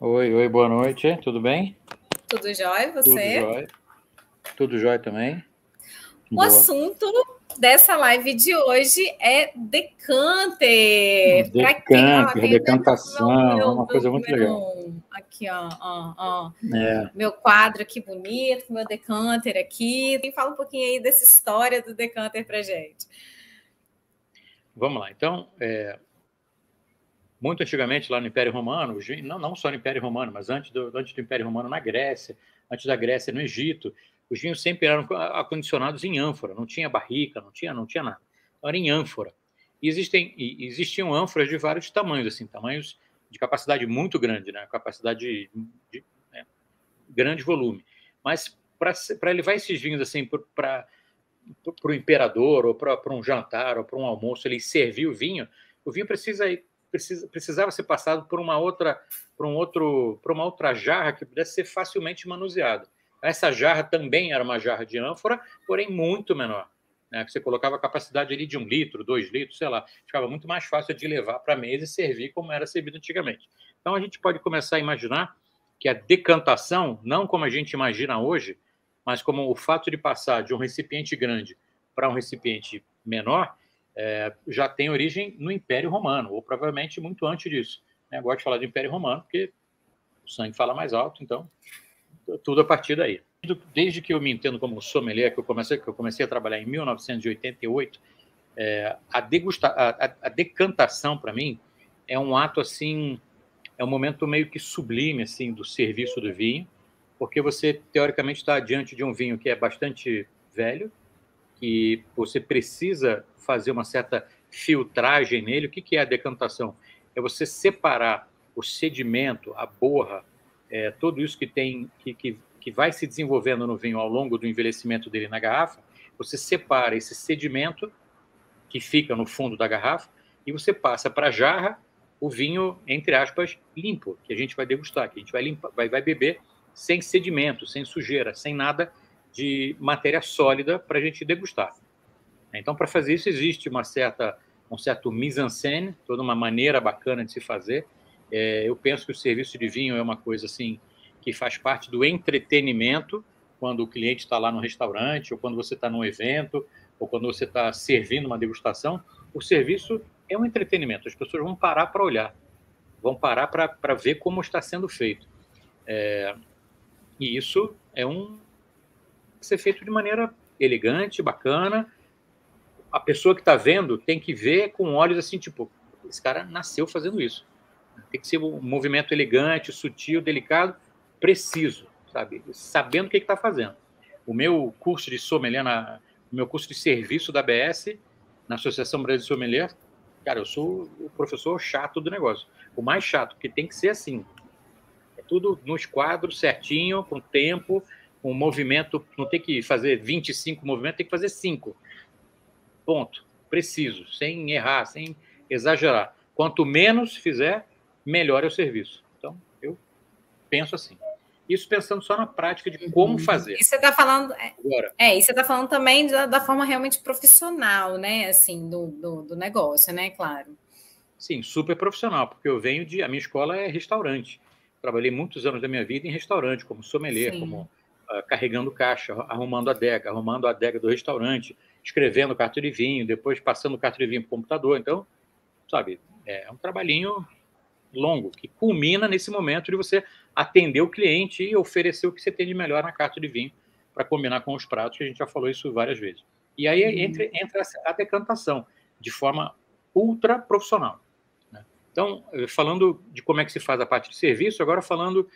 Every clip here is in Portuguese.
Oi, boa noite, tudo bem? Tudo jóia, Tudo você? jóia. Tudo jóia também. O Boa. assunto dessa live de hoje é decanter. Para quem, ó, Decanter, tem até decantação, é uma coisa muito legal. aqui, ó, É, meu quadro aqui bonito, meu decanter aqui. Fala um pouquinho aí dessa história do decanter pra gente. vamos lá, então, muito antigamente lá no Império Romano, não só no Império Romano, mas antes do Império Romano na Grécia, antes da Grécia no Egito, os vinhos sempre eram acondicionados em ânfora, não tinha barrica, não tinha nada, era em ânfora. E existiam ânforas de vários tamanhos, assim, tamanhos de capacidade muito grande, né? Capacidade de grande volume. Mas para levar esses vinhos assim para o imperador, ou para um jantar, ou para um almoço, ele servir o vinho precisava ser passado por uma outra jarra que pudesse ser facilmente manuseada. Essa jarra também era uma jarra de ânfora, porém muito menor. Né? Você colocava a capacidade ali de 1 litro, 2 litros, sei lá. Ficava muito mais fácil de levar para a mesa e servir como era servido antigamente. Então a gente pode começar a imaginar que a decantação, não como a gente imagina hoje, mas como o fato de passar de um recipiente grande para um recipiente menor, já tem origem no Império Romano, ou provavelmente muito antes disso. Eu gosto de falar do Império Romano, porque o sangue fala mais alto, então tudo a partir daí. Desde que eu me entendo como sommelier, que eu comecei a trabalhar em 1988, a decantação, para mim, é um ato assim, é um momento meio que sublime assim do serviço do vinho, porque você teoricamente está diante de um vinho que é bastante velho, que você precisa fazer uma certa filtragem nele. O que é a decantação? É você separar o sedimento, a borra, tudo isso que vai se desenvolvendo no vinho ao longo do envelhecimento dele na garrafa. Você separa esse sedimento que fica no fundo da garrafa e você passa para a jarra o vinho, entre aspas, limpo, que a gente vai degustar, que a gente vai beber sem sedimento, sem sujeira, sem nada de matéria sólida para a gente degustar. Então, para fazer isso, existe um certo mise-en-scène, toda uma maneira bacana de se fazer. Eu penso que o serviço de vinho é uma coisa assim que faz parte do entretenimento, quando o cliente está lá no restaurante, ou quando você está num evento, ou quando você está servindo uma degustação. O serviço é um entretenimento. As pessoas vão parar para olhar, vão parar para ver como está sendo feito. E isso ser feito de maneira elegante, bacana. A pessoa que está vendo tem que ver com olhos assim, tipo, esse cara nasceu fazendo isso. Tem que ser um movimento elegante, sutil, delicado, preciso, sabe? Sabendo o que está fazendo. O meu curso de sommelier, o meu curso de serviço da ABS, na Associação Brasileira de Sommelier, cara, eu sou o professor chato do negócio. O mais chato, porque tem que ser assim. É tudo nos quadros, certinho, com tempo, com movimento. Não tem que fazer 25 movimentos, tem que fazer 5. Ponto. Preciso, sem errar, sem exagerar. Quanto menos fizer, melhor é o serviço. Então, eu penso assim. Isso pensando só na prática de como fazer. E você está falando, Agora, e você está falando também da forma realmente profissional, né? Assim, do negócio, né? Claro. sim, super profissional, porque a minha escola é restaurante. Trabalhei muitos anos da minha vida em restaurante, como sommelier, como Sim. carregando caixa, arrumando a adega do restaurante, escrevendo carta de vinho, depois passando carta de vinho para o computador. Então, sabe, é um trabalhinho longo, que culmina nesse momento de você atender o cliente e oferecer o que você tem de melhor na carta de vinho para combinar com os pratos, que a gente já falou isso várias vezes. E aí entra a decantação, de forma ultra profissional. Né? Então, falando de como é que se faz a parte de serviço, agora falando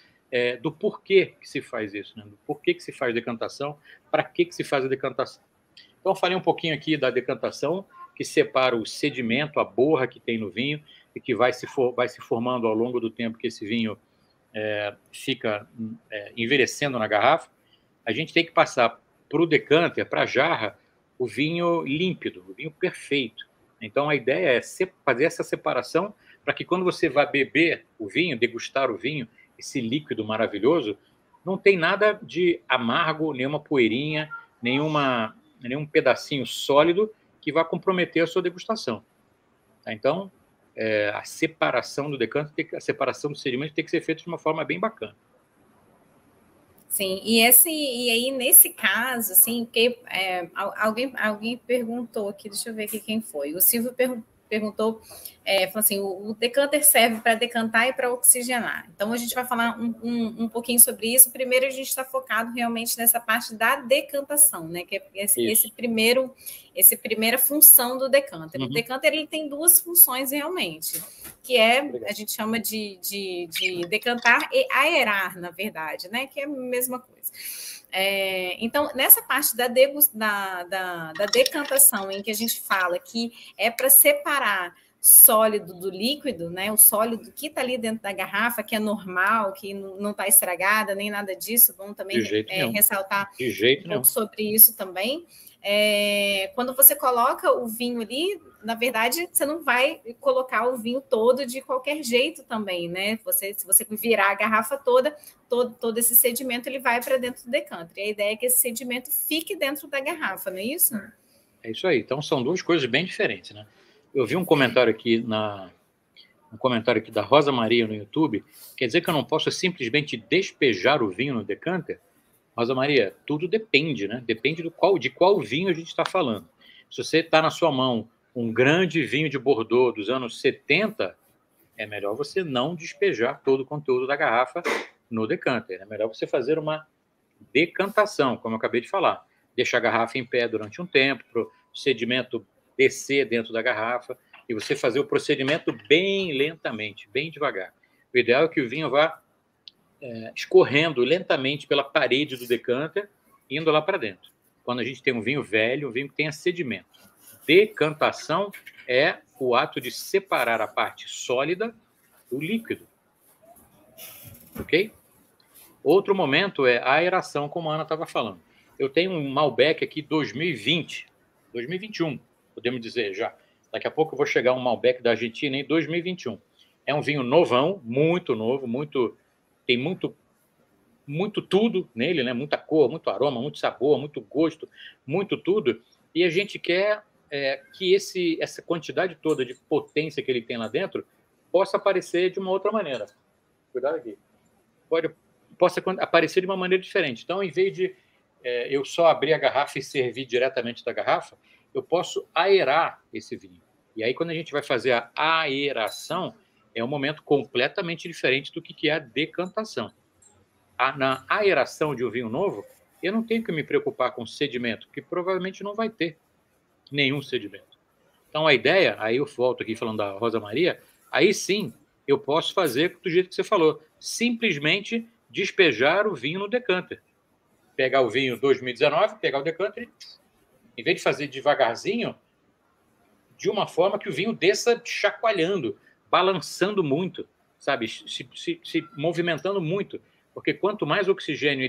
do porquê que se faz isso, né? Do porquê que se faz decantação, para que se faz a decantação. Então, eu falei um pouquinho aqui da decantação, que separa o sedimento, a borra que tem no vinho, e que vai se formando ao longo do tempo que esse vinho fica envelhecendo na garrafa. A gente tem que passar para o decanter, para a jarra, o vinho límpido, o vinho perfeito. Então, a ideia é fazer essa separação para que quando você vai beber o vinho, degustar o vinho, esse líquido maravilhoso, não tem nada de amargo, nenhuma poeirinha, nenhum pedacinho sólido que vá comprometer a sua degustação. Tá? Então, a separação do decanter, a separação do sedimento tem que ser feita de uma forma bem bacana. Sim, e aí nesse caso, assim, porque alguém perguntou aqui, deixa eu ver aqui quem foi. O Silvio perguntou, falou assim, o decanter serve para decantar e para oxigenar. Então, a gente vai falar um pouquinho sobre isso. Primeiro, a gente está focado realmente nessa parte da decantação, né? Que é essa primeira função do decanter. O decanter ele tem duas funções realmente, que a gente chama de decantar e aerar, na verdade, né? Que é a mesma coisa. Então, nessa parte da decantação, em que a gente fala que é para separar sólido do líquido, né? O sólido que está ali dentro da garrafa, que é normal, que não está estragada, nem nada disso, vamos também ressaltar um pouco sobre isso também. Quando você coloca o vinho ali, na verdade, você não vai colocar o vinho todo de qualquer jeito também, né? Se você virar a garrafa toda, todo esse sedimento ele vai para dentro do decanter. E a ideia é que esse sedimento fique dentro da garrafa, não é isso? É isso aí. Então, são duas coisas bem diferentes, né? Eu vi um comentário aqui da Rosa Maria no YouTube. Quer dizer que eu não posso simplesmente despejar o vinho no decanter? Rosa Maria, tudo depende, né? Depende de qual vinho a gente está falando. Se você está na sua mão um grande vinho de Bordeaux dos anos 70, é melhor você não despejar todo o conteúdo da garrafa no decanter. É melhor você fazer uma decantação, como eu acabei de falar. Deixar a garrafa em pé durante um tempo, para o sedimento descer dentro da garrafa, e você fazer o procedimento bem lentamente, bem devagar. O ideal é que o vinho vá escorrendo lentamente pela parede do decanter, indo lá para dentro. Quando a gente tem um vinho velho, um vinho que tenha sedimento. Decantação é o ato de separar a parte sólida do líquido. Ok? Outro momento é a aeração, como a Ana estava falando. Eu tenho um Malbec aqui 2021, podemos dizer já. Daqui a pouco eu vou chegar um Malbec da Argentina em 2021. É um vinho novão, muito novo, tem muito tudo nele, né? Muita cor, muito aroma, muito sabor, muito gosto, muito tudo. E a gente quer que essa quantidade toda de potência que ele tem lá dentro possa aparecer de uma outra maneira. Cuidado aqui. Possa aparecer de uma maneira diferente. Então, em vez de eu só abrir a garrafa e servir diretamente da garrafa, eu posso aerar esse vinho. E aí, quando a gente vai fazer a aeração, é um momento completamente diferente do que é a decantação. Na aeração de um vinho novo, eu não tenho que me preocupar com sedimento, porque provavelmente não vai ter nenhum sedimento. Então, a ideia, aí eu volto aqui falando da Rosa Maria, aí sim eu posso fazer do jeito que você falou, simplesmente despejar o vinho no decanter. Pegar o vinho 2019, pegar o decanter e, em vez de fazer devagarzinho, de uma forma que o vinho desça chacoalhando, balançando muito, sabe? Se movimentando muito. Porque quanto mais oxigênio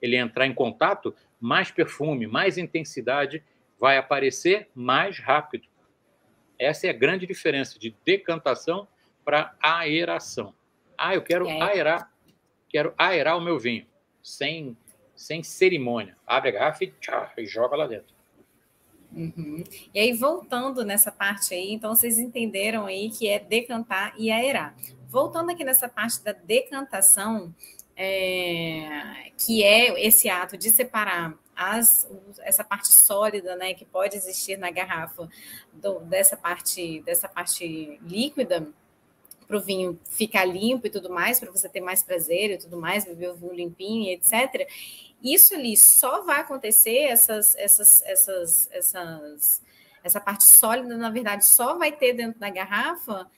ele entrar em contato, mais perfume, mais intensidade vai aparecer mais rápido. Essa é a grande diferença de decantação para aeração. Eu quero aerar o meu vinho, sem cerimônia. Abre a garrafa e joga lá dentro. Uhum. E aí, voltando nessa parte aí, então vocês entenderam aí que é decantar e aerar. Voltando aqui nessa parte da decantação, que é esse ato de separar essa parte sólida, né, que pode existir na garrafa dessa parte líquida, para o vinho ficar limpo e tudo mais, para você ter mais prazer e tudo mais, beber o vinho limpinho, etc. Isso ali só vai acontecer, essa parte sólida, na verdade, só vai ter dentro da garrafa,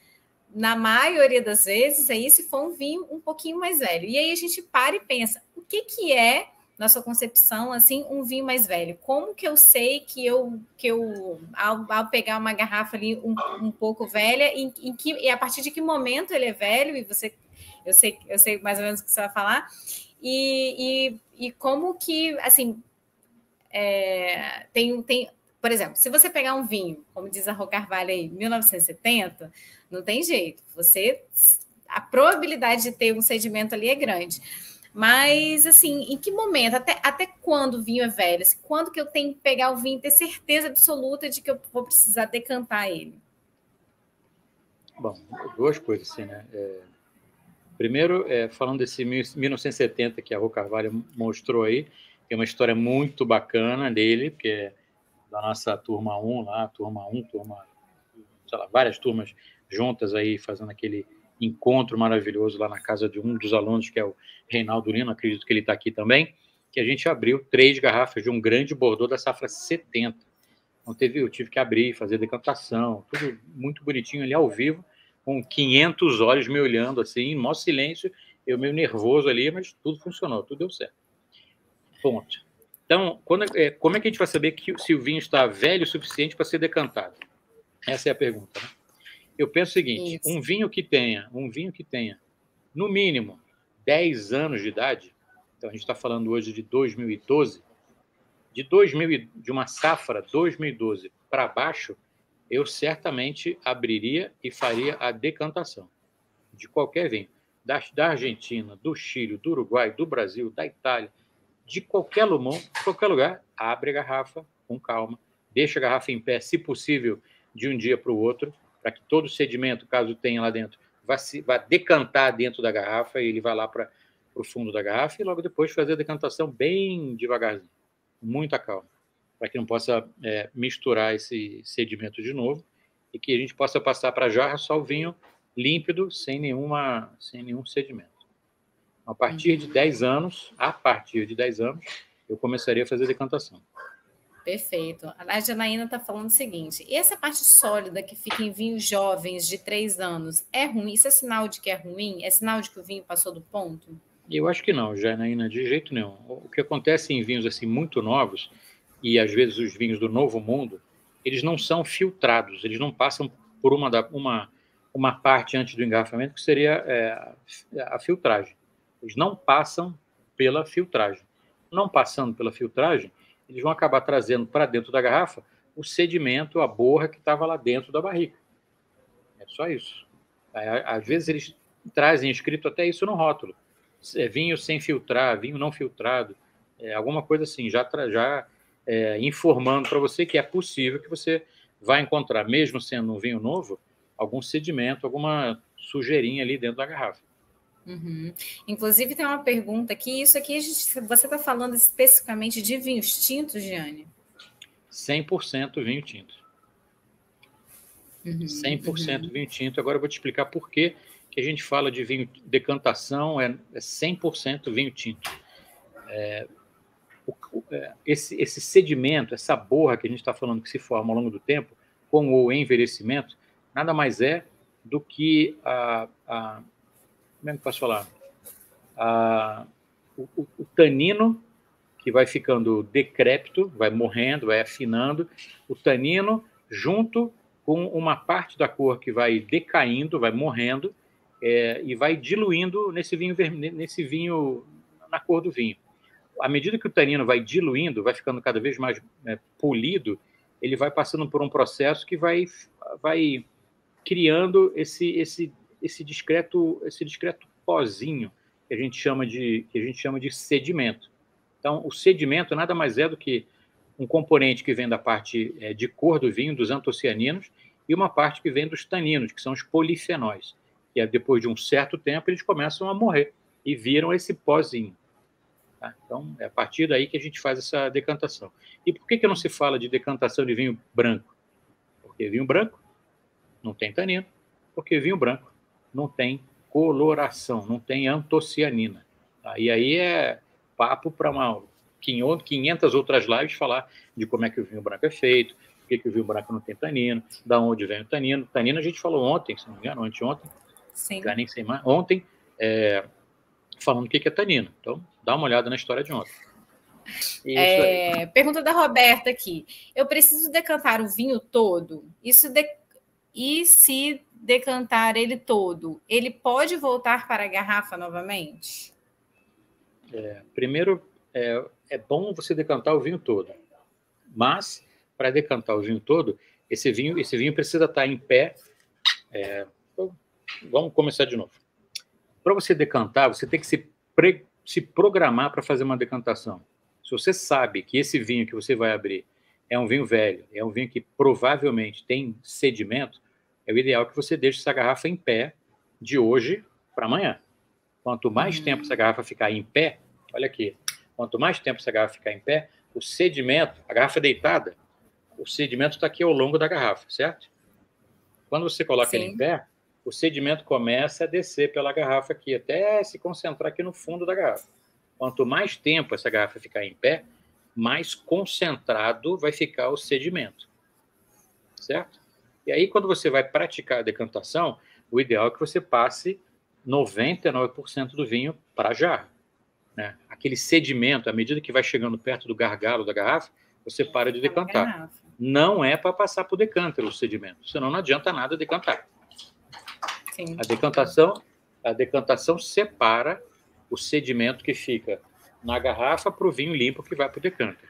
na maioria das vezes, aí se for um vinho um pouquinho mais velho. E aí a gente para e pensa, o que é, na sua concepção, assim, um vinho mais velho? Como que eu sei que eu ao pegar uma garrafa ali um pouco velha, e a partir de que momento ele é velho, e eu sei mais ou menos o que você vai falar, e como que, assim, por exemplo, se você pegar um vinho, como diz a Rô Carvalho aí, 1970, não tem jeito. A probabilidade de ter um sedimento ali é grande. Mas, assim, em que momento? Até quando o vinho é velho? Assim, quando que eu tenho que pegar o vinho e ter certeza absoluta de que eu vou precisar decantar ele? Bom, duas coisas, assim, né? Primeiro, falando desse 1970 que a Rô Carvalho mostrou aí, tem uma história muito bacana dele, que é da nossa turma 1 lá, turma 1, sei lá, várias turmas juntas aí, fazendo aquele encontro maravilhoso lá na casa de um dos alunos, que é o Reinaldo Lino, acredito que ele está aqui também, que a gente abriu 3 garrafas de um grande Bordeaux da safra 70. Então eu tive que abrir, fazer decantação, tudo muito bonitinho ali ao vivo, com 500 olhos me olhando assim, em maior silêncio, eu meio nervoso ali, mas tudo funcionou, tudo deu certo. Ponto. Então, como é que a gente vai saber se o vinho está velho o suficiente para ser decantado? Essa é a pergunta, né? Eu penso o seguinte, um vinho que tenha, no mínimo, 10 anos de idade, então a gente está falando hoje de 2012, de uma safra 2012 para baixo, eu certamente abriria e faria a decantação de qualquer vinho. Da Argentina, do Chile, do Uruguai, do Brasil, da Itália, de qualquer lugar, abre a garrafa com calma, deixa a garrafa em pé, se possível, de um dia para o outro, para que todo o sedimento, caso tenha lá dentro, vá decantar dentro da garrafa e ele vai lá para o fundo da garrafa e logo depois fazer a decantação bem devagarzinho, com muita calma, para que não possa misturar esse sedimento de novo e que a gente possa passar para a jarra só o vinho límpido, sem nenhum sedimento. A partir de 10 anos, eu começaria a fazer decantação. Perfeito. A Janaína está falando o seguinte, e essa parte sólida que fica em vinhos jovens de 3 anos, é ruim? Isso é sinal de que é ruim? É sinal de que o vinho passou do ponto? Eu acho que não, Janaína, de jeito nenhum. O que acontece em vinhos assim muito novos, e às vezes os vinhos do Novo Mundo, eles não são filtrados, eles não passam por uma parte antes do engarrafamento, que seria a filtragem. Eles não passam pela filtragem. Não passando pela filtragem, eles vão acabar trazendo para dentro da garrafa o sedimento, a borra que estava lá dentro da barrica. É só isso. Às vezes eles trazem escrito até isso no rótulo. Vinho sem filtrar, vinho não filtrado, alguma coisa assim, já informando para você que é possível que você vai encontrar, mesmo sendo um vinho novo, algum sedimento, alguma sujeirinha ali dentro da garrafa. Uhum. Inclusive tem uma pergunta aqui, isso aqui você está falando especificamente de vinhos tintos, Giane? 100% vinho tinto. 100% vinho tinto. Agora eu vou te explicar por que a gente fala de vinho decantação, é 100% vinho tinto. Esse sedimento, essa borra que a gente está falando que se forma ao longo do tempo, com o envelhecimento, nada mais é do que como é que eu posso falar? O tanino, que vai ficando decrépito, vai morrendo, vai afinando, o tanino junto com uma parte da cor que vai decaindo, vai morrendo, e vai diluindo nesse vinho, na cor do vinho. À medida que o tanino vai diluindo, vai ficando cada vez mais polido, ele vai passando por um processo que vai criando esse discreto pozinho que a gente chama de sedimento. Então, o sedimento nada mais é do que um componente que vem da parte de cor do vinho, dos antocianinos, e uma parte que vem dos taninos, que são os polifenóis. E depois de um certo tempo, eles começam a morrer e viram esse pozinho. Tá? Então, é a partir daí que a gente faz essa decantação. E por que não se fala de decantação de vinho branco? Porque vinho branco não tem tanino, porque vinho branco não tem coloração, não tem antocianina. Tá? E aí é papo para 500 outras lives falar de como é que o vinho branco é feito, por que o vinho branco não tem tanino, da onde vem o tanino. Tanino a gente falou ontem, se não me engano, anteontem, nem sei mais, ontem, falando o que é tanino. Então, dá uma olhada na história de ontem. Pergunta da Roberta aqui. Eu preciso decantar o vinho todo? E se decantar ele todo, ele pode voltar para a garrafa novamente? Primeiro, é bom você decantar o vinho todo. Mas, para decantar o vinho todo, esse vinho precisa estar em pé. Vamos começar de novo. Para você decantar, você tem que se programar para fazer uma decantação. Se você sabe que esse vinho que você vai abrir é um vinho velho, é um vinho que provavelmente tem sedimento, é o ideal que você deixe essa garrafa em pé de hoje para amanhã. Quanto mais tempo essa garrafa ficar em pé, olha aqui, quanto mais tempo essa garrafa ficar em pé, o sedimento, a garrafa deitada, o sedimento está aqui ao longo da garrafa, certo? Quando você coloca ele em pé, o sedimento começa a descer pela garrafa aqui, até se concentrar aqui no fundo da garrafa. Quanto mais tempo essa garrafa ficar em pé, mais concentrado vai ficar o sedimento, certo? E aí, quando você vai praticar a decantação, o ideal é que você passe 99% do vinho para a jarra, né? Aquele sedimento, à medida que vai chegando perto do gargalo da garrafa, você para de decantar. Não é para passar para o decânter o sedimento, senão não adianta nada decantar. Sim. A decantação separa o sedimento que fica na garrafa para o vinho limpo que vai para o decânter.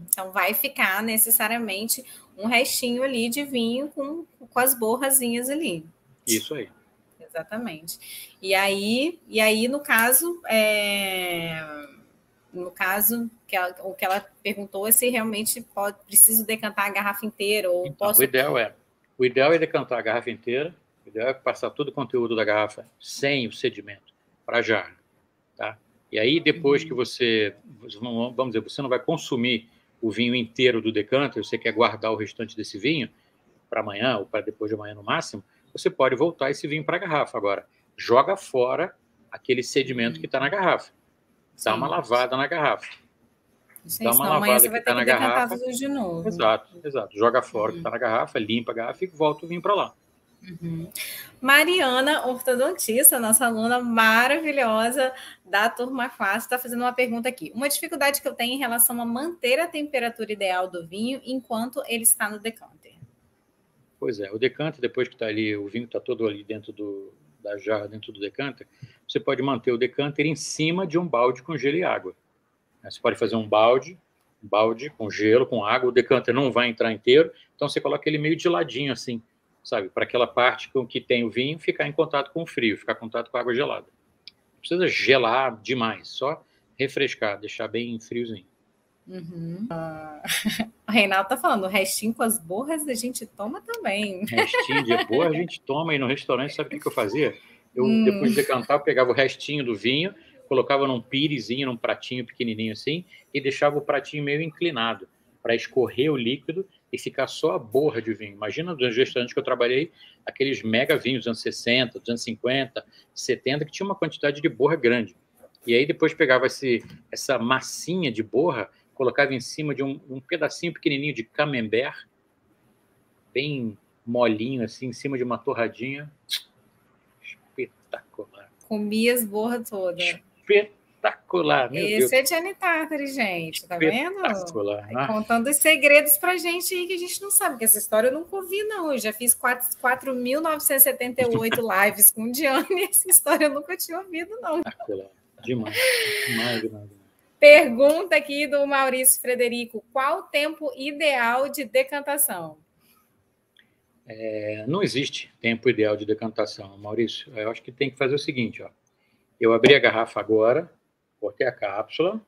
Então, vai ficar necessariamente um restinho ali de vinho com as borrazinhas ali. Isso aí. Exatamente. E aí no caso, o que ela perguntou é se realmente preciso decantar a garrafa inteira ou então, posso... O ideal é decantar a garrafa inteira, o ideal é passar todo o conteúdo da garrafa sem o sedimento para a jarra, tá? E aí depois que você, vamos dizer, você não vai consumir o vinho inteiro do decanter, você quer guardar o restante desse vinho para amanhã ou para depois de amanhã no máximo, você pode voltar esse vinho para a garrafa. Agora, joga fora aquele sedimento que está na garrafa. Dá uma lavada na garrafa. Sim, dá uma lavada que está na garrafa. De novo. Exato. Joga fora o que está na garrafa, limpa a garrafa e volta o vinho para lá. Mariana, ortodontista, nossa aluna maravilhosa da turma 4, está fazendo uma pergunta aqui. Uma dificuldade que eu tenho em relação a manter a temperatura ideal do vinho enquanto ele está no decanter. Pois é, o decanter, depois que está ali, o vinho está todo ali dentro da jarra, dentro do decanter, você pode manter o decanter em cima de um balde com gelo e água. Você pode fazer um balde com gelo, com água, o decanter não vai entrar inteiro, então você coloca ele meio de ladinho assim, sabe? Para aquela parte com que tem o vinho ficar em contato com o frio, ficar em contato com a água gelada. Não precisa gelar demais, só refrescar, deixar bem friozinho. O Reinaldo tá falando, o restinho com as borras a gente toma também. Restinho de borra a gente toma, e no restaurante sabe o que eu fazia? Eu, depois de decantar, eu pegava o restinho do vinho, colocava num pirezinho, num pratinho pequenininho assim, e deixava o pratinho meio inclinado, para escorrer o líquido e ficar só a borra de vinho. Imagina nos restaurantes que eu trabalhei, aqueles mega vinhos dos anos 60, dos anos 50, 70, que tinha uma quantidade de borra grande. E aí depois pegava essa massinha de borra, colocava em cima de um pedacinho pequenininho de camembert, bem molinho, assim, em cima de uma torradinha. Espetacular. Comia as borras todas. Espetacular, meu Deus. Esse é Gianni Tartari, gente, tá vendo? Espetacular. Contando os segredos pra gente aí que a gente não sabe, porque essa história eu nunca ouvi, não. Eu já fiz 4.978 lives com o Gianni, essa história eu nunca tinha ouvido, não. Espetacular. Demais. Demais. Pergunta aqui do Maurício Frederico: qual o tempo ideal de decantação? Não existe tempo ideal de decantação, Maurício. Eu acho que tem que fazer o seguinte, ó. Eu abri a garrafa agora, cortei a cápsula,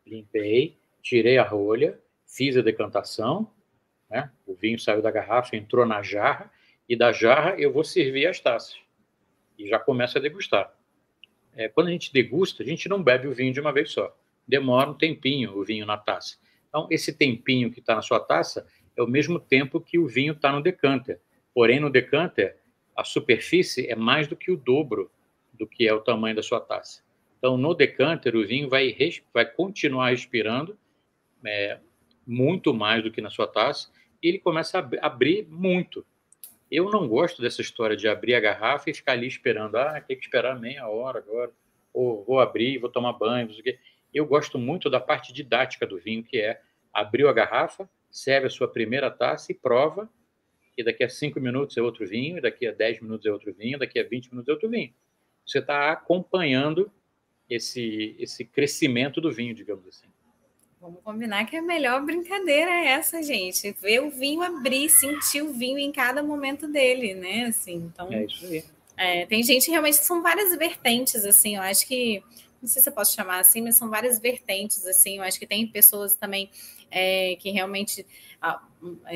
limpei, tirei a rolha, fiz a decantação, né? O vinho saiu da garrafa, entrou na jarra, e da jarra eu vou servir as taças. E já começo a degustar. Quando a gente degusta, a gente não bebe o vinho de uma vez só. Demora um tempinho o vinho na taça. Então, esse tempinho que está na sua taça é o mesmo tempo que o vinho está no decanter. Porém, no decanter, a superfície é mais do que o dobro do que é o tamanho da sua taça. Então, no decanter, o vinho vai continuar respirando muito mais do que na sua taça, e ele começa a abrir muito. Eu não gosto dessa história de abrir a garrafa e ficar ali esperando. Tem que esperar meia hora agora, ou vou abrir, vou tomar banho, não sei o quê. Eu gosto muito da parte didática do vinho, que é abriu a garrafa, serve a sua primeira taça e prova, e daqui a 5 minutos é outro vinho, e daqui a 10 minutos é outro vinho, daqui a 20 minutos é outro vinho. Você está acompanhando esse crescimento do vinho, digamos assim. Vamos combinar que a melhor brincadeira é essa, gente. Ver o vinho abrir, sentir o vinho em cada momento dele, né? Assim, então, é isso aí. Tem gente realmente, são várias vertentes, assim, eu acho que não sei se eu posso chamar assim, mas são várias vertentes, assim, eu acho que tem pessoas também que realmente,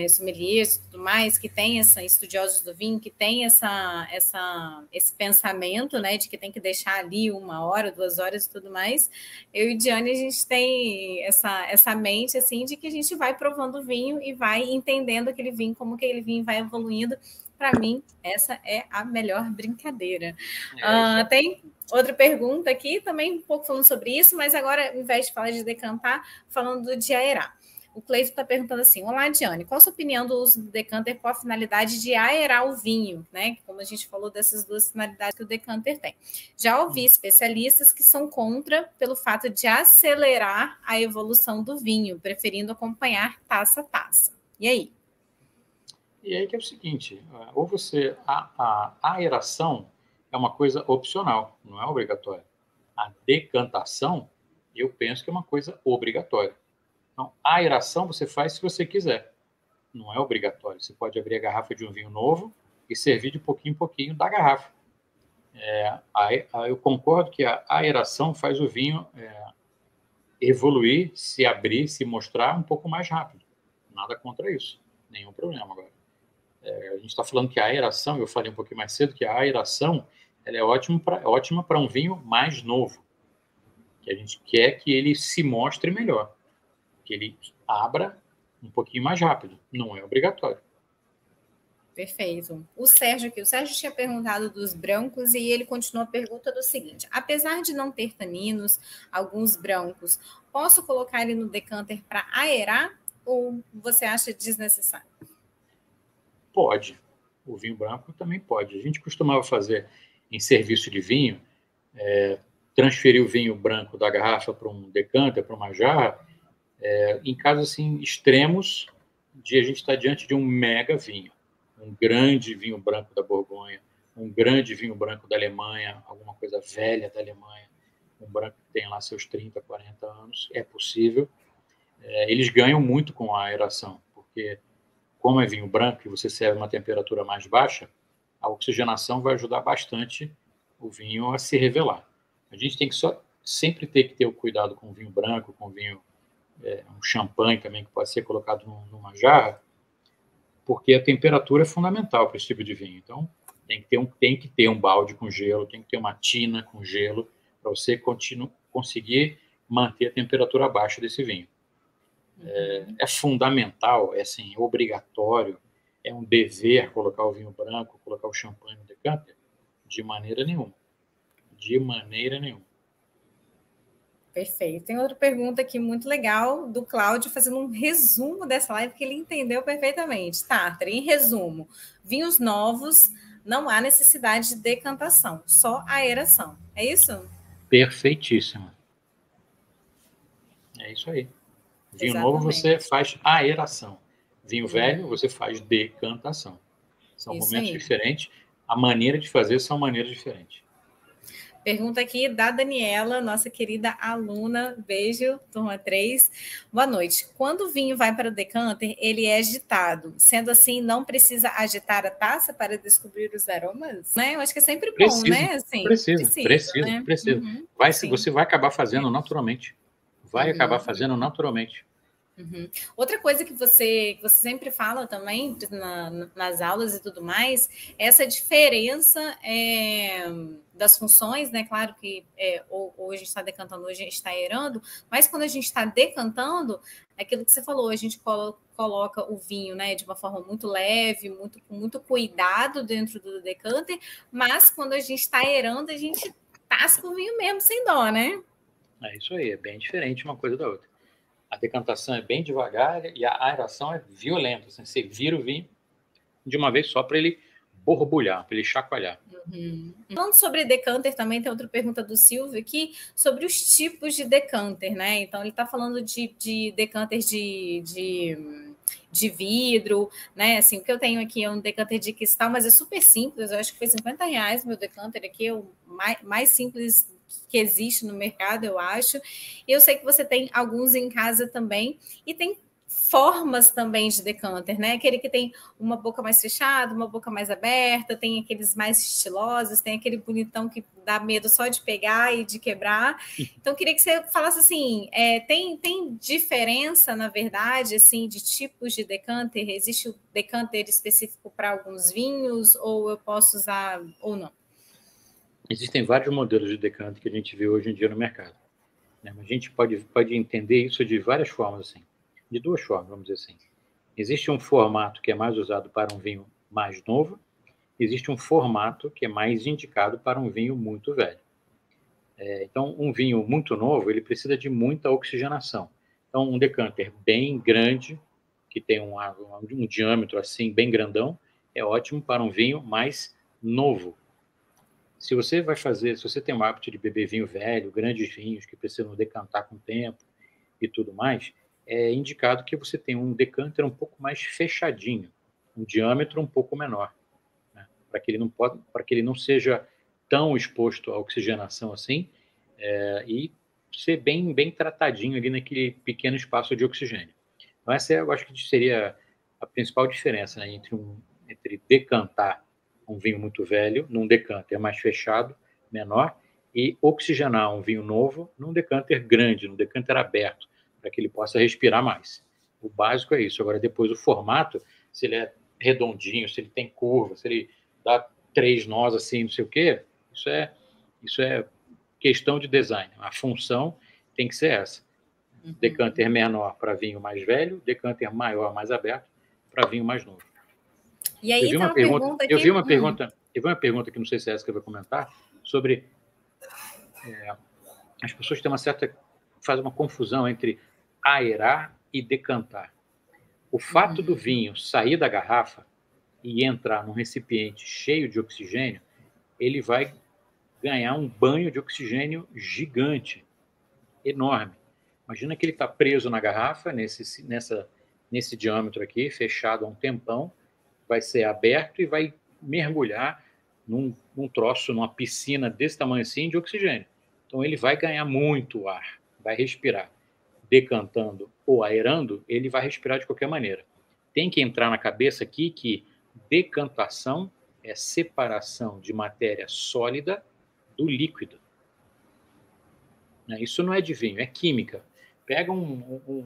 sommeliers e tudo mais, que tem estudiosos do vinho, que tem esse pensamento, né, de que tem que deixar ali 1 hora, 2 horas e tudo mais. Eu e Diane, a gente tem essa mente, assim, de que a gente vai provando o vinho e vai entendendo aquele vinho, como aquele vinho vai evoluindo. Para mim, essa é a melhor brincadeira. Tem outra pergunta aqui, também um pouco falando sobre isso, mas agora, ao invés de falar de decantar, falando de aerar. O Cleito está perguntando assim: olá, Diane, qual a sua opinião do uso do decanter com a finalidade de aerar o vinho, né? Como a gente falou dessas 2 finalidades que o decanter tem. Já ouvi especialistas que são contra pelo fato de acelerar a evolução do vinho, preferindo acompanhar taça a taça. E aí? E aí que é o seguinte, ou a aeração é uma coisa opcional, não é obrigatória. A decantação, eu penso que é uma coisa obrigatória. Então, a aeração você faz se você quiser, não é obrigatório. Você pode abrir a garrafa de um vinho novo e servir de pouquinho em pouquinho da garrafa. Eu concordo que a aeração faz o vinho evoluir, se abrir, se mostrar um pouco mais rápido. Nada contra isso, nenhum problema agora. A gente está falando que a aeração, eu falei um pouquinho mais cedo, que a aeração ela é ótima para um vinho mais novo, que a gente quer que ele se mostre melhor, que ele abra um pouquinho mais rápido, não é obrigatório. Perfeito. O Sérgio tinha perguntado dos brancos e ele continua a pergunta do seguinte: apesar de não ter taninos, alguns brancos, posso colocar ele no decanter para aerar ou você acha desnecessário? Pode. O vinho branco também pode. A gente costumava fazer em serviço de vinho, transferir o vinho branco da garrafa para um decanter, para uma jarra, em casos assim, extremos de a gente estar diante de um mega vinho. Um grande vinho branco da Borgonha, um grande vinho branco da Alemanha, alguma coisa velha da Alemanha, um branco que tem lá seus 30, 40 anos, é possível. Eles ganham muito com a aeração, porque como é vinho branco e você serve uma temperatura mais baixa, a oxigenação vai ajudar bastante o vinho a se revelar. A gente tem que sempre ter o cuidado com o vinho branco, com o vinho, um champanhe também, que pode ser colocado numa jarra, porque a temperatura é fundamental para esse tipo de vinho. Então, tem que ter um balde com gelo, tem que ter uma tina com gelo, para você conseguir manter a temperatura baixa desse vinho. É fundamental, é assim, obrigatório, é um dever colocar o vinho branco, colocar o champanhe no decanter? De maneira nenhuma. De maneira nenhuma. Perfeito. Tem outra pergunta aqui muito legal do Cláudio, fazendo um resumo dessa live que ele entendeu perfeitamente. Tartar, em resumo, vinhos novos, não há necessidade de decantação, só aeração. É isso? Perfeitíssimo. É isso aí. Vinho novo você faz aeração. Vinho velho você faz decantação. São momentos diferentes. A maneira de fazer são maneiras diferentes. Pergunta aqui da Daniela, nossa querida aluna. Beijo, turma 3. Boa noite. Quando o vinho vai para o decanter, ele é agitado. Sendo assim, não precisa agitar a taça para descobrir os aromas? Né? Eu acho que é sempre bom, né? Assim, precisa. Uhum, você vai acabar fazendo naturalmente. Vai acabar fazendo naturalmente. Uhum. Outra coisa que você sempre fala também nas aulas e tudo mais, é essa diferença das funções, né? Claro que ou a gente está decantando, ou a gente está aerando, mas quando a gente está decantando, é aquilo que você falou, a gente coloca o vinho, né, de uma forma muito leve, com muito cuidado dentro do decanter, mas quando a gente está aerando, a gente tasca o vinho mesmo, sem dó, né? É isso aí, é bem diferente uma coisa da outra. A decantação é bem devagar e a aeração é violenta. Assim, você vira o vinho de uma vez só para ele borbulhar, para ele chacoalhar. Uhum. Falando sobre decanter, também tem outra pergunta do Silvio aqui sobre os tipos de decanter, né? Então, ele está falando de decanter de vidro, né? Assim, o que eu tenho aqui é um decanter de cristal, mas é super simples. Eu acho que foi R$50 meu decanter aqui, é o mais simples que existe no mercado, eu acho. Eu sei que você tem alguns em casa também, e tem formas também de decanter, né? Aquele que tem uma boca mais fechada, uma boca mais aberta, tem aqueles mais estilosos, tem aquele bonitão que dá medo só de pegar e de quebrar. Então, eu queria que você falasse assim, tem diferença, na verdade, assim, de tipos de decanter? Existe o decanter específico para alguns vinhos, ou eu posso usar, ou não? Existem vários modelos de decanter que a gente vê hoje em dia no mercado, né? A gente pode entender isso de várias formas, assim. De duas formas, vamos dizer assim. Existe um formato que é mais usado para um vinho mais novo, existe um formato que é mais indicado para um vinho muito velho. Então, um vinho muito novo, ele precisa de muita oxigenação. Então, um decanter bem grande, que tem um diâmetro assim bem grandão, é ótimo para um vinho mais novo. Se você tem o hábito de beber vinho velho, grandes vinhos que precisam decantar com o tempo e tudo mais, é indicado que você tenha um decanter um pouco mais fechadinho, um diâmetro um pouco menor, né? Para que ele não seja tão exposto à oxigenação assim, e ser bem tratadinho ali naquele pequeno espaço de oxigênio. Então essa eu acho que seria a principal diferença, né, entre decantar um vinho muito velho num decanter mais fechado, menor, e oxigenar um vinho novo num decanter grande, num decanter aberto, para que ele possa respirar mais. O básico é isso. Agora, depois, o formato, se ele é redondinho, se ele tem curva, se ele dá 3 nós assim, não sei o quê, isso é questão de design. A função tem que ser essa. Decanter menor para vinho mais velho, decanter maior, mais aberto, para vinho mais novo. E aí tem uma pergunta aqui. Eu vi uma pergunta que não sei se é essa que eu vou comentar, sobre as pessoas têm faz uma confusão entre aerar e decantar. O fato do vinho sair da garrafa e entrar num recipiente cheio de oxigênio, ele vai ganhar um banho de oxigênio gigante, enorme. Imagina que ele está preso na garrafa, nesse diâmetro aqui, fechado há um tempão, vai ser aberto e vai mergulhar num troço, numa piscina desse tamanho assim, de oxigênio. Então, ele vai ganhar muito ar, vai respirar. Decantando ou aerando, ele vai respirar de qualquer maneira. Tem que entrar na cabeça aqui que decantação é separação de matéria sólida do líquido. Isso não é de vinho, é química. Pega um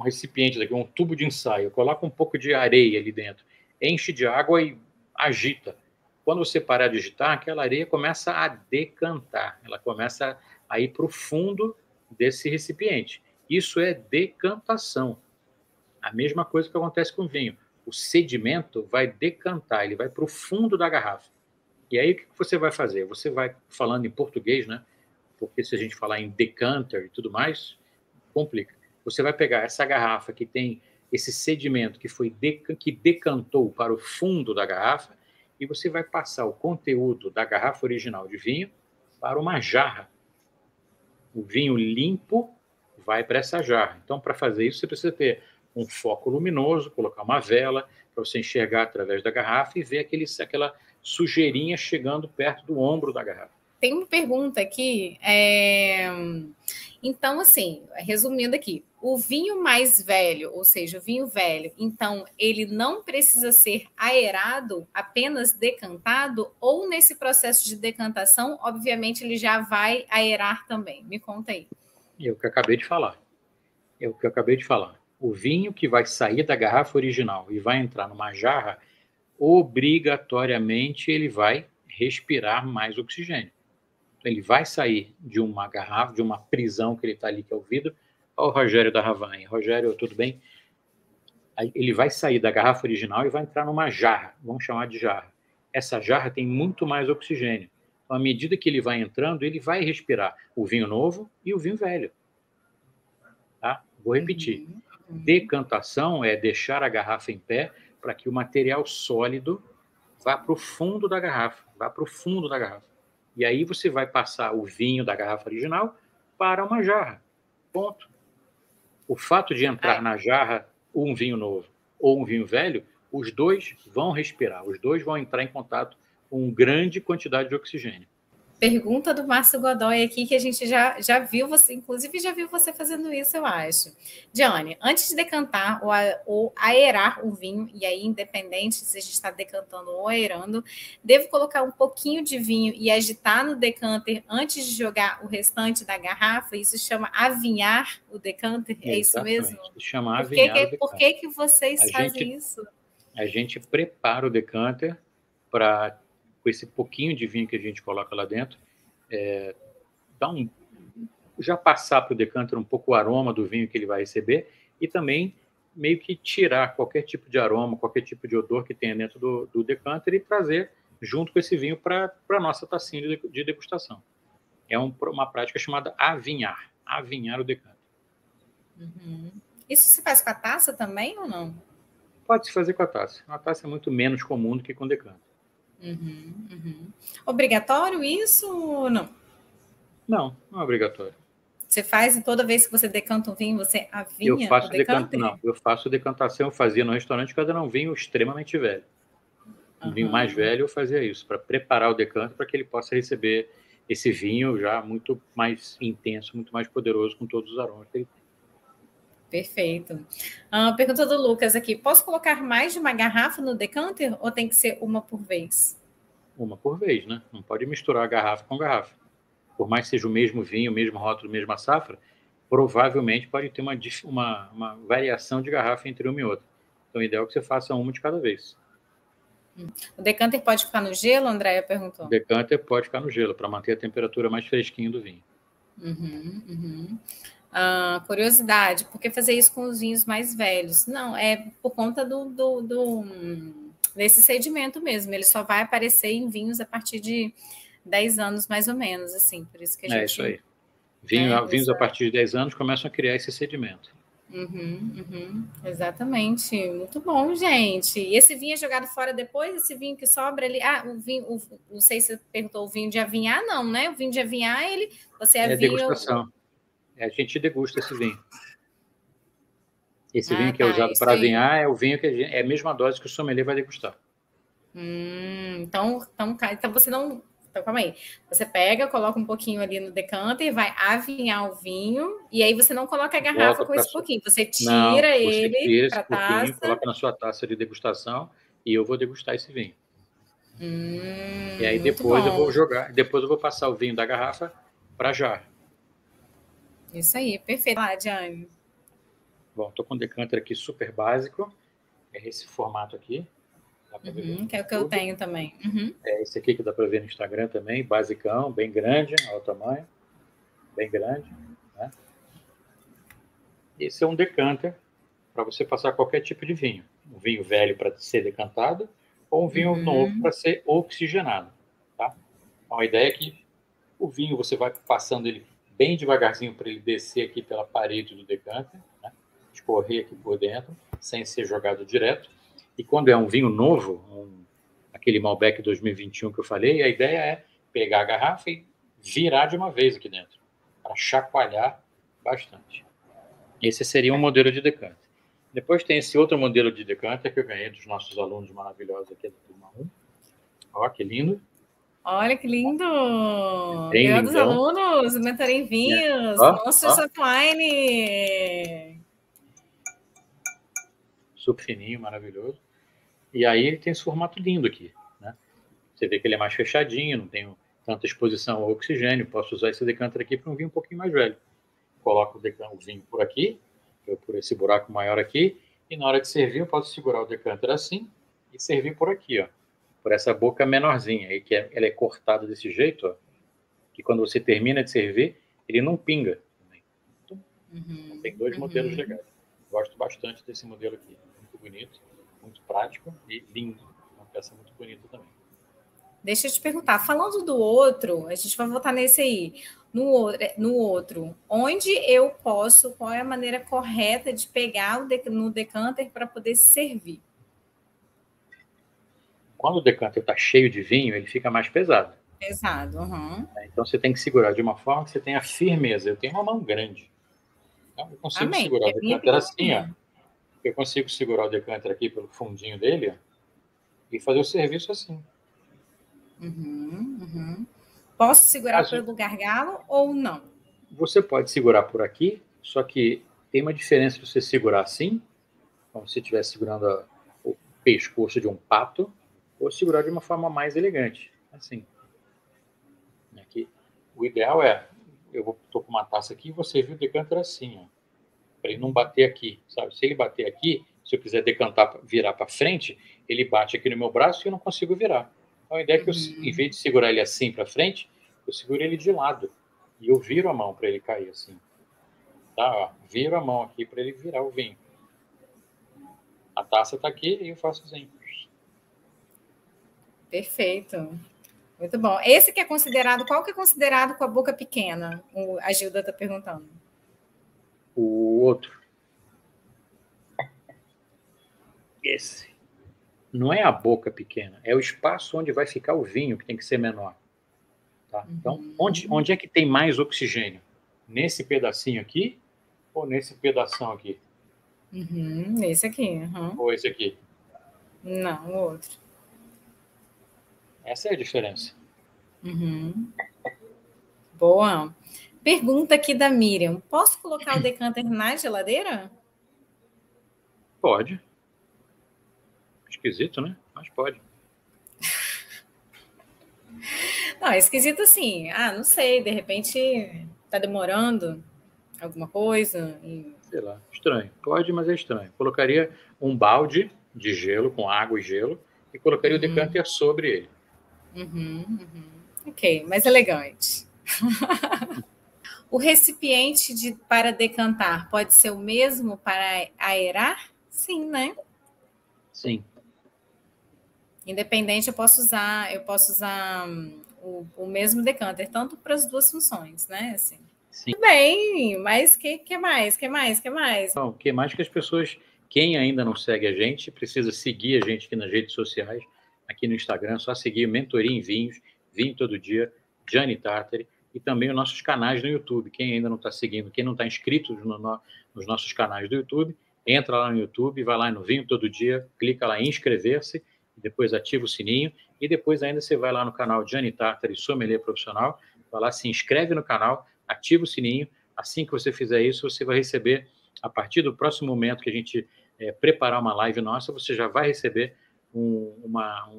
recipiente daqui, um tubo de ensaio, coloca um pouco de areia ali dentro, enche de água e agita. Quando você parar de agitar, aquela areia começa a decantar, ela começa a ir para o fundo desse recipiente. Isso é decantação. A mesma coisa que acontece com o vinho. O sedimento vai decantar, ele vai para o fundo da garrafa. E aí o que você vai fazer? Você vai, falando em português, né? Porque se a gente falar em decanter e tudo mais, complica. Você vai pegar essa garrafa que tem esse sedimento que decantou para o fundo da garrafa e você vai passar o conteúdo da garrafa original de vinho para uma jarra. O vinho limpo vai para essa jarra. Então, para fazer isso, você precisa ter um foco luminoso, colocar uma vela para você enxergar através da garrafa e ver aquela sujeirinha chegando perto do ombro da garrafa. Tem uma pergunta aqui. Então, assim, resumindo aqui, o vinho mais velho, ou seja, o vinho velho, então, ele não precisa ser aerado, apenas decantado, ou nesse processo de decantação, obviamente, ele já vai aerar também? Me conta aí. É o que eu acabei de falar. O vinho que vai sair da garrafa original e vai entrar numa jarra, obrigatoriamente ele vai respirar mais oxigênio. Ele vai sair de uma garrafa, de uma prisão que ele está ali, que é o vidro. Olha o Rogério da Ravanha. Rogério, tudo bem? Ele vai sair da garrafa original e vai entrar numa jarra, vamos chamar de jarra. Essa jarra tem muito mais oxigênio. Então, à medida que ele vai entrando, ele vai respirar o vinho novo e o vinho velho. Tá? Vou repetir. Decantação é deixar a garrafa em pé para que o material sólido vá para o fundo da garrafa. E aí você vai passar o vinho da garrafa original para uma jarra. Ponto. O fato de entrar na jarra um vinho novo ou um vinho velho, os dois vão respirar, os dois vão entrar em contato com grande quantidade de oxigênio. Pergunta do Márcio Godoy aqui, que a gente já viu você, inclusive já viu você fazendo isso, eu acho. Diane, antes de decantar ou aerar o vinho, e aí independente se a gente está decantando ou aerando, devo colocar um pouquinho de vinho e agitar no decanter antes de jogar o restante da garrafa? Isso chama avinhar o decanter? É isso mesmo? Se chama avinhar o decanter. Por que vocês fazem isso? A gente prepara o decanter para, com esse pouquinho de vinho que a gente coloca lá dentro, já passar para o decanter um pouco o aroma do vinho que ele vai receber e também meio que tirar qualquer tipo de aroma, qualquer tipo de odor que tenha dentro do decanter e trazer junto com esse vinho para a nossa tacinha de degustação. É uma prática chamada avinhar o decanter. Uhum. Isso se faz com a taça também ou não? Pode se fazer com a taça. A taça é muito menos comum do que com decanter. Obrigatório isso ou não? Não é obrigatório. Você faz toda vez que você decanta um vinho, você avinha o decanter? Não, eu faço decantação, eu fazia no restaurante quando era um vinho extremamente velho. Um vinho mais velho eu fazia isso, para preparar o decanter para que ele possa receber esse vinho já muito mais intenso, muito mais poderoso com todos os aromas que ele tem. Perfeito. Pergunta do Lucas aqui, posso colocar mais de uma garrafa no decanter ou tem que ser uma por vez? Uma por vez, né? Não pode misturar garrafa com garrafa. Por mais que seja o mesmo vinho, o mesmo rótulo, a mesma safra, provavelmente pode ter uma variação de garrafa entre uma e outra. Então, o ideal é que você faça uma de cada vez. O decanter pode ficar no gelo, Andréia perguntou? O decanter pode ficar no gelo, para manter a temperatura mais fresquinha do vinho. Curiosidade, por que fazer isso com os vinhos mais velhos? Não, é por conta desse sedimento mesmo. Ele só vai aparecer em vinhos a partir de 10 anos, mais ou menos, assim. Por isso que a gente... É isso aí. Vinhos a partir de 10 anos começam a criar esse sedimento. Exatamente. Muito bom, gente. E esse vinho é jogado fora depois? Esse vinho que sobra ali? O vinho, não sei se você perguntou o vinho de avinhar, não, né? O vinho de avinhar, você avinha... É degustação. A gente degusta esse vinho. Esse vinho que é usado para avinhar é o vinho que é a mesma dose que o sommelier vai degustar. Então você não... Então, calma aí. Você pega, coloca um pouquinho ali no decanter e vai avinhar o vinho, e aí você não coloca a garrafa com esse pouquinho. Você tira ele para a taça. Coloca na sua taça de degustação e eu vou degustar esse vinho. E aí depois eu vou jogar, depois eu vou passar o vinho da garrafa para jarra. Isso aí, perfeito. Diane. Bom, estou com um decanter aqui super básico. É esse formato aqui. Que é o que eu tenho também. É esse aqui que dá para ver no Instagram também, basicão, bem grande, olha o tamanho, bem grande. Né? Esse é um decanter para você passar qualquer tipo de vinho. Um vinho velho para ser decantado ou um vinho novo para ser oxigenado. Tá? Então, a ideia é que o vinho você vai passando ele bem devagarzinho para ele descer aqui pela parede do decanter, né? Escorrer aqui por dentro, sem ser jogado direto. E quando é um vinho novo, aquele Malbec 2021 que eu falei, a ideia é pegar a garrafa e virar de uma vez aqui dentro, para chacoalhar bastante. Esse seria um modelo de decanter. Depois tem esse outro modelo de decanter que eu ganhei dos nossos alunos maravilhosos aqui da turma 1. Olha que lindo. Olha que lindo! Ganhou dos alunos, mentor em vinhos, Monsters Wine. Super fininho, maravilhoso. E aí ele tem esse formato lindo aqui. Né? Você vê que ele é mais fechadinho, não tem tanta exposição ao oxigênio. Posso usar esse decanter aqui para um vinho um pouquinho mais velho. Coloco o vinho por aqui, por esse buraco maior aqui, e na hora de servir eu posso segurar o decanter assim e servir por aqui, ó, por essa boca menorzinha, aí que ela é cortada desse jeito, ó, que quando você termina de servir, ele não pinga. Então, tem dois modelos legais. Gosto bastante desse modelo aqui, muito bonito, muito prático e lindo, uma peça muito bonita também. Deixa eu te perguntar, falando do outro, a gente vai voltar nesse aí. No outro, onde eu posso, qual é a maneira correta de pegar no decanter para poder servir? Quando o decanter está cheio de vinho, ele fica mais pesado. Pesado, Então você tem que segurar de uma forma que você tenha firmeza. Eu tenho uma mão grande. Então, eu consigo segurar o decanter assim, ó. Eu consigo segurar o decanter aqui pelo fundinho dele, ó, e fazer o serviço assim. Posso segurar pelo gargalo ou não? Você pode segurar por aqui, só que tem uma diferença de você segurar assim, como se estivesse segurando o pescoço de um pato, ou segurar de uma forma mais elegante, assim. Aqui. O ideal é, eu estou com uma taça aqui e você viu o decanter assim, para ele não bater aqui, sabe? Se ele bater aqui, se eu quiser decantar, virar para frente, ele bate aqui no meu braço e eu não consigo virar. Então a ideia é que eu, em vez de segurar ele assim para frente, eu seguro ele de lado e eu viro a mão para ele cair assim. Tá? Ó, viro a mão aqui para ele virar o vinho. A taça está aqui e eu faço assim. Perfeito. Muito bom. Esse que é considerado, qual que é considerado com a boca pequena? A Gilda está perguntando. O outro. Esse. Não é a boca pequena, é o espaço onde vai ficar o vinho que tem que ser menor. Tá? Então, onde é que tem mais oxigênio? Nesse pedacinho aqui ou nesse pedação aqui? Esse aqui. Ou esse aqui? Não, o outro. Essa é a diferença. Boa. Pergunta aqui da Miriam. Posso colocar o decanter na geladeira? Pode. Esquisito, né? Mas pode. Não, é esquisito assim. Não sei, de repente tá demorando alguma coisa. Sei lá, estranho. Pode, mas é estranho. Colocaria um balde de gelo, com água e gelo, e colocaria o decanter sobre ele. Ok, mais elegante. O recipiente para decantar pode ser o mesmo para aerar? Sim, né? Sim. Independente, eu posso usar o mesmo decanter, tanto para as duas funções, né? Assim. Sim. Bem, mas que mais? Então, o que mais que as pessoas, quem ainda não segue a gente, precisa seguir a gente aqui nas redes sociais, aqui no Instagram, só seguir Mentoria em Vinhos, Vinho Todo Dia, Gianni Tartari, e também os nossos canais no YouTube. Quem ainda não está seguindo, quem não está inscrito nos nossos canais do YouTube, entra lá no YouTube, vai lá no Vinho Todo Dia, clica lá em inscrever-se, depois ativa o sininho, e depois ainda você vai lá no canal Gianni Tartari Sommelier Profissional, vai lá, se inscreve no canal, ativa o sininho. Assim que você fizer isso, você vai receber, a partir do próximo momento que a gente preparar uma live nossa, você já vai receber uma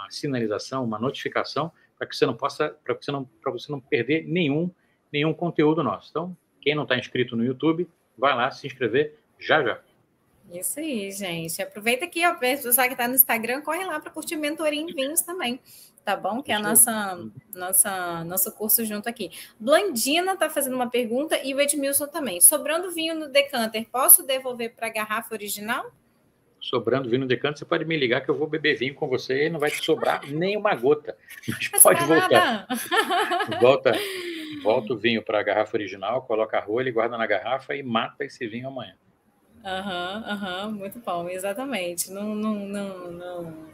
sinalização, uma notificação, para que você não perder nenhum conteúdo nosso. Então, quem não está inscrito no YouTube, vai lá se inscrever já. Isso aí, gente. Aproveita que o pessoal que está no Instagram, corre lá para curtir Mentoria em Vinhos também, tá bom? Que é nosso curso junto aqui. Blandina está fazendo uma pergunta e o Edmilson também. Sobrando vinho no decanter, posso devolver para a garrafa original? Sobrando vinho no decanter, você pode me ligar que eu vou beber vinho com você e não vai te sobrar nem uma gota. Mas pode voltar. Volta o vinho para a garrafa original, coloca a rolha e guarda na garrafa e mata esse vinho amanhã. Muito bom, exatamente. Não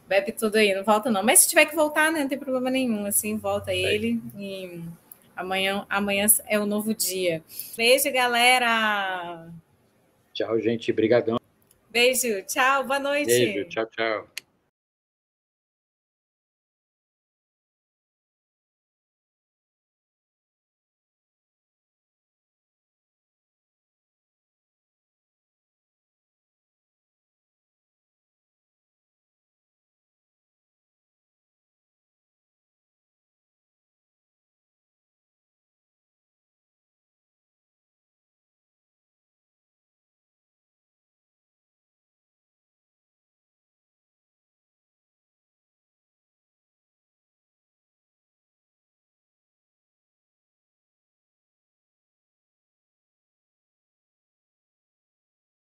bebe tudo aí, não volta não. Mas se tiver que voltar, né, não tem problema nenhum, assim, volta ele e amanhã é o novo dia. Beijo, galera! Tchau, gente, brigadão. Beijo, tchau, boa noite! Beijo, tchau.